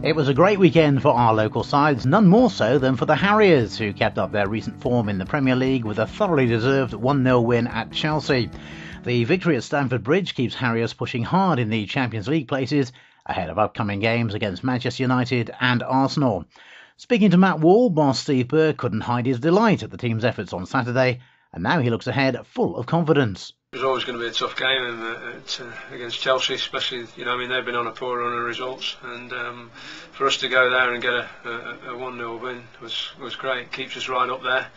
It was a great weekend for our local sides, none more so than for the Harriers, who kept up their recent form in the Premier League with a thoroughly deserved 1-0 win at Chelsea. The victory at Stamford Bridge keeps Harriers pushing hard in the Champions League places, ahead of upcoming games against Manchester United and Arsenal. Speaking to Matt Wall, boss Steve Burr couldn't hide his delight at the team's efforts on Saturday, and now he looks ahead full of confidence. It was always going to be a tough game against Chelsea, especially, they've been on a poor run of results, and for us to go there and get a 1-0 win was great. It keeps us right up there.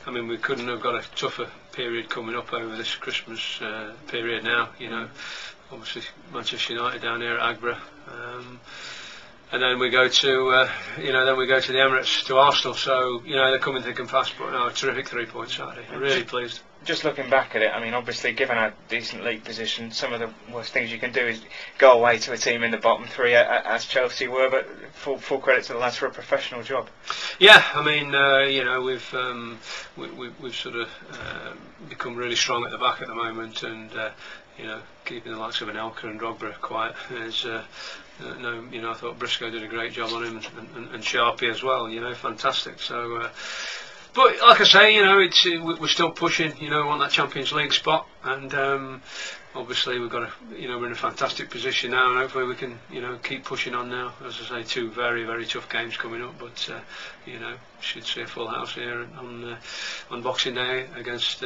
We couldn't have got a tougher period coming up over this Christmas period now. Obviously Manchester United down here at Agborough. And then we go to, the Emirates to Arsenal. So they're coming thick and fast. But no, a terrific 3 points Saturday. Really pleased. Just looking back at it, obviously given our decent league position, some of the worst things you can do is go away to a team in the bottom three, as Chelsea were. But full credit to the lads for a professional job. Yeah, we've sort of become really strong at the back at the moment, and keeping the likes of Anelka and Drogba quiet is. I thought Briscoe did a great job on him, and Sharpie as well. Fantastic. So, but like I say, we're still pushing. We want that Champions League spot, and obviously we've got we're in a fantastic position now, and hopefully we can keep pushing on now. As I say, 2 very, very tough games coming up, but should see a full house here on Boxing Day against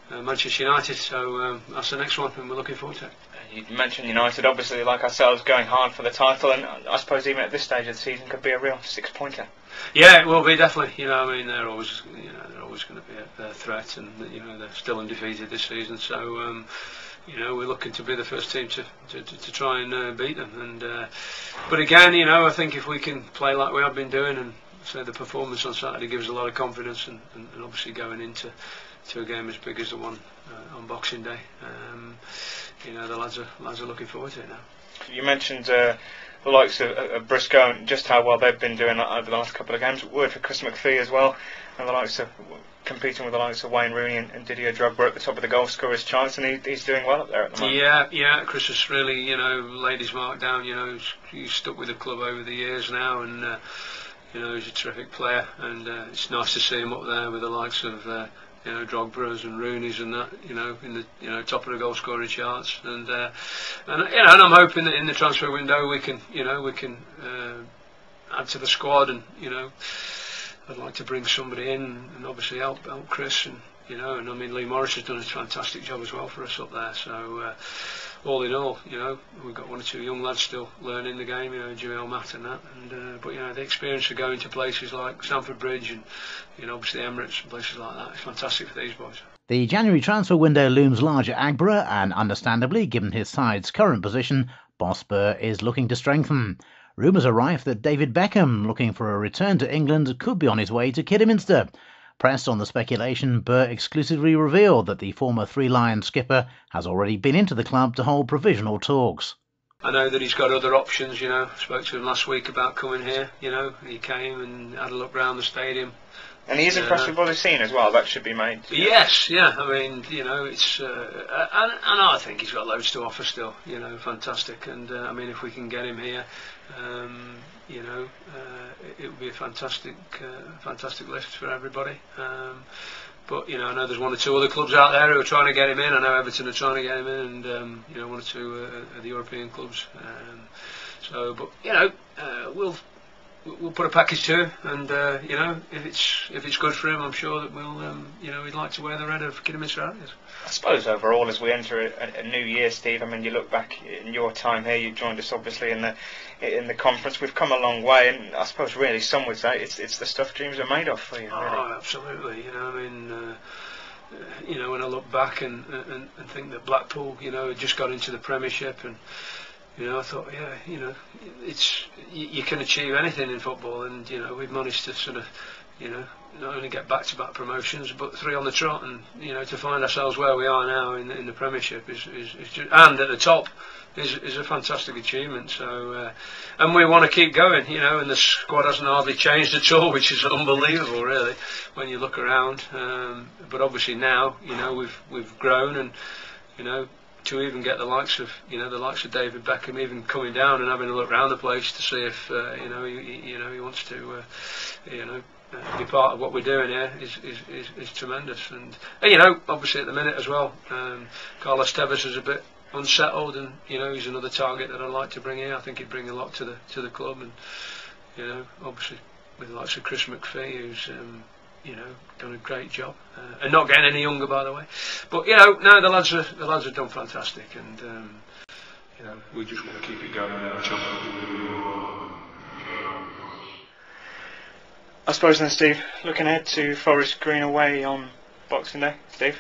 Manchester United. So that's the next one, and we're looking forward to it. You mentioned United, obviously, like ourselves, going hard for the title, and I suppose even at this stage of the season could be a real 6-pointer. Yeah, it will be, definitely. They're always going to be a threat, and they're still undefeated this season. So we're looking to be the first team to try and beat them. And but again, I think if we can play like we have been doing, and so the performance on Saturday gives a lot of confidence, and obviously going into a game as big as the one on Boxing Day. The lads are looking forward to it now. You mentioned the likes of Briscoe and just how well they've been doing over the last couple of games. Word for Chris McPhee as well, and the likes of competing with the likes of Wayne Rooney and Didier Drogba at the top of the goal scorers charts, and he's doing well up there at the moment. Yeah. Chris has really laid his mark down. He's stuck with the club over the years now, and he's a terrific player, and it's nice to see him up there with the likes of Drogba's and Rooney's and that, in the top of the goal scoring charts, and I'm hoping that in the transfer window we can add to the squad, and I'd like to bring somebody in and obviously help Chris, and Lee Morris has done a fantastic job as well for us up there. So all in all, we've got 1 or 2 young lads still learning the game, Joel Matt and that, and but the experience of going to places like Stamford Bridge and obviously Emirates and places like that is fantastic for these boys. The January transfer window looms large at Agborough, and understandably, given his side's current position, boss Burr is looking to strengthen. Rumours are rife that David Beckham, looking for a return to England, could be on his way to Kidderminster. Pressed on the speculation, Burr exclusively revealed that the former Three Lions skipper has already been into the club to hold provisional talks. I know that he's got other options, I spoke to him last week about coming here, he came and had a look round the stadium. And he is impressed with what he's seen as well, that should be made. Yes, yeah, it's, and I think he's got loads to offer still, fantastic, and if we can get him here, it would be a fantastic lift for everybody. But I know there's 1 or 2 other clubs out there who are trying to get him in. I know Everton are trying to get him in, and 1 or 2 of the European clubs. We'll put a package to him, and if it's good for him, I'm sure that he'd like to wear the red of Kidderminster Harriers. I suppose overall, as we enter a new year, Steve, you look back in your time here, you joined us obviously in the conference. We've come a long way, and I suppose really some would say it's the stuff dreams are made of for you. Really. Oh, absolutely. When I look back and think that Blackpool, had just got into the Premiership, and I thought, you can achieve anything in football, and we've managed to sort of, not only get back-to-back promotions, but 3 on the trot, and to find ourselves where we are now in the Premiership is just, and at the top is a fantastic achievement. So, and we want to keep going, and the squad hasn't hardly changed at all, which is unbelievable, really, when you look around. But obviously now, we've grown, and to even get the likes of David Beckham even coming down and having a look around the place to see if he wants to be part of what we're doing here is tremendous. And obviously at the minute as well, Carlos Tevez is a bit unsettled, and he's another target that I'd like to bring here. I think he'd bring a lot to the club, and obviously with the likes of Chris McPhee, who's done a great job, and not getting any younger, by the way. But no, the lads have done fantastic, and we just want to keep it going. I suppose then, Steve, looking ahead to Forest Green away on Boxing Day, Steve.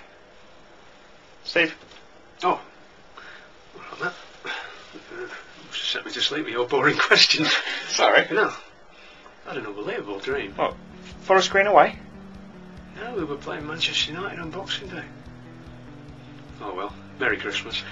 Oh, that set me to sleep with your boring questions. Sorry. No, I had an unbelievable dream. What? Forest Green away? No, we were playing Manchester United on Boxing Day. Oh well, Merry Christmas.